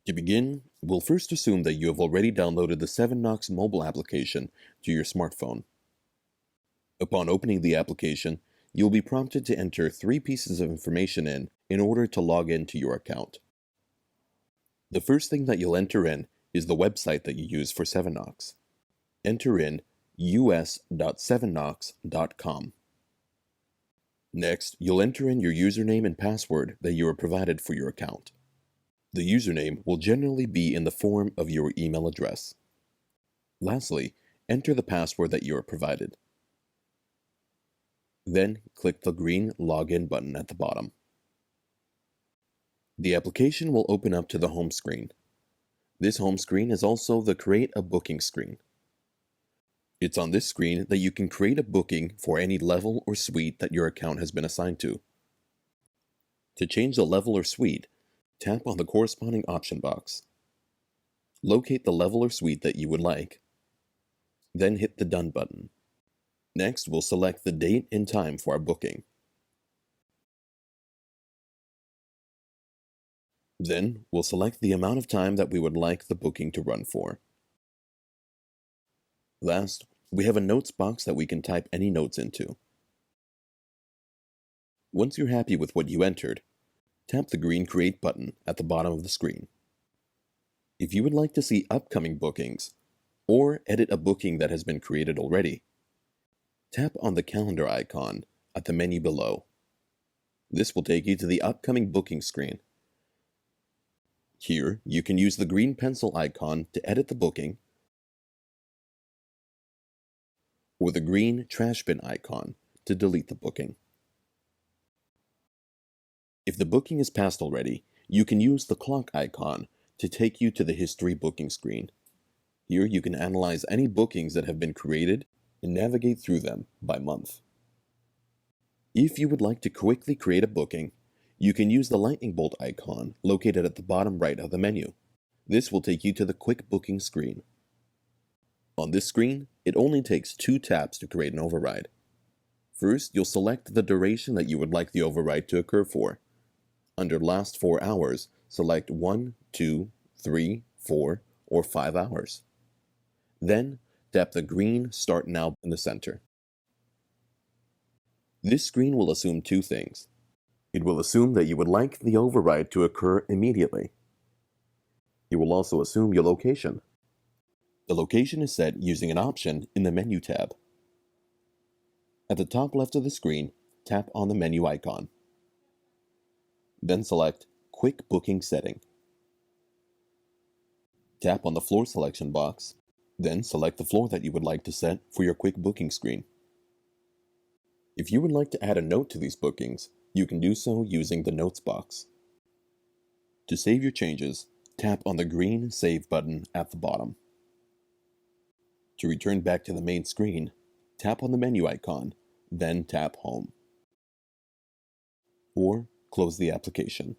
To begin, we'll first assume that you have already downloaded the 7Knox mobile application to your smartphone. Upon opening the application, you'll be prompted to enter 3 pieces of information in order to log into your account. The first thing that you'll enter in is the website that you use for 7Knox. Enter in us.7knox.com. Next, you'll enter in your username and password that you are provided for your account. The username will generally be in the form of your email address. Lastly, enter the password that you are provided. Then, click the green Login button at the bottom. The application will open up to the home screen. This home screen is also the Create a Booking screen. It's on this screen that you can create a booking for any level or suite that your account has been assigned to. To change the level or suite, tap on the corresponding option box. Locate the level or suite that you would like. Then hit the Done button. Next, we'll select the date and time for our booking. Then, we'll select the amount of time that we would like the booking to run for. Last, we have a notes box that we can type any notes into. Once you're happy with what you entered, tap the green Create button at the bottom of the screen. If you would like to see upcoming bookings, or edit a booking that has been created already, tap on the calendar icon at the menu below. This will take you to the upcoming booking screen. Here, you can use the green pencil icon to edit the booking, or the green trash bin icon to delete the booking. If the booking is passed already, you can use the clock icon to take you to the history booking screen. Here you can analyze any bookings that have been created and navigate through them by month. If you would like to quickly create a booking, you can use the lightning bolt icon located at the bottom right of the menu. This will take you to the quick booking screen. On this screen, it only takes 2 taps to create an override. First, you'll select the duration that you would like the override to occur for. Under last 4 hours, select 1, 2, 3, 4, or 5 hours. Then, tap the green Start Now in the center. This screen will assume 2 things. It will assume that you would like the override to occur immediately. It will also assume your location. The location is set using an option in the Menu tab. At the top left of the screen, tap on the menu icon. Then select Quick Booking Setting. Tap on the floor selection box, then select the floor that you would like to set for your quick booking screen. If you would like to add a note to these bookings, you can do so using the Notes box. To save your changes, tap on the green Save button at the bottom. To return back to the main screen, tap on the menu icon, then tap Home. Or close the application.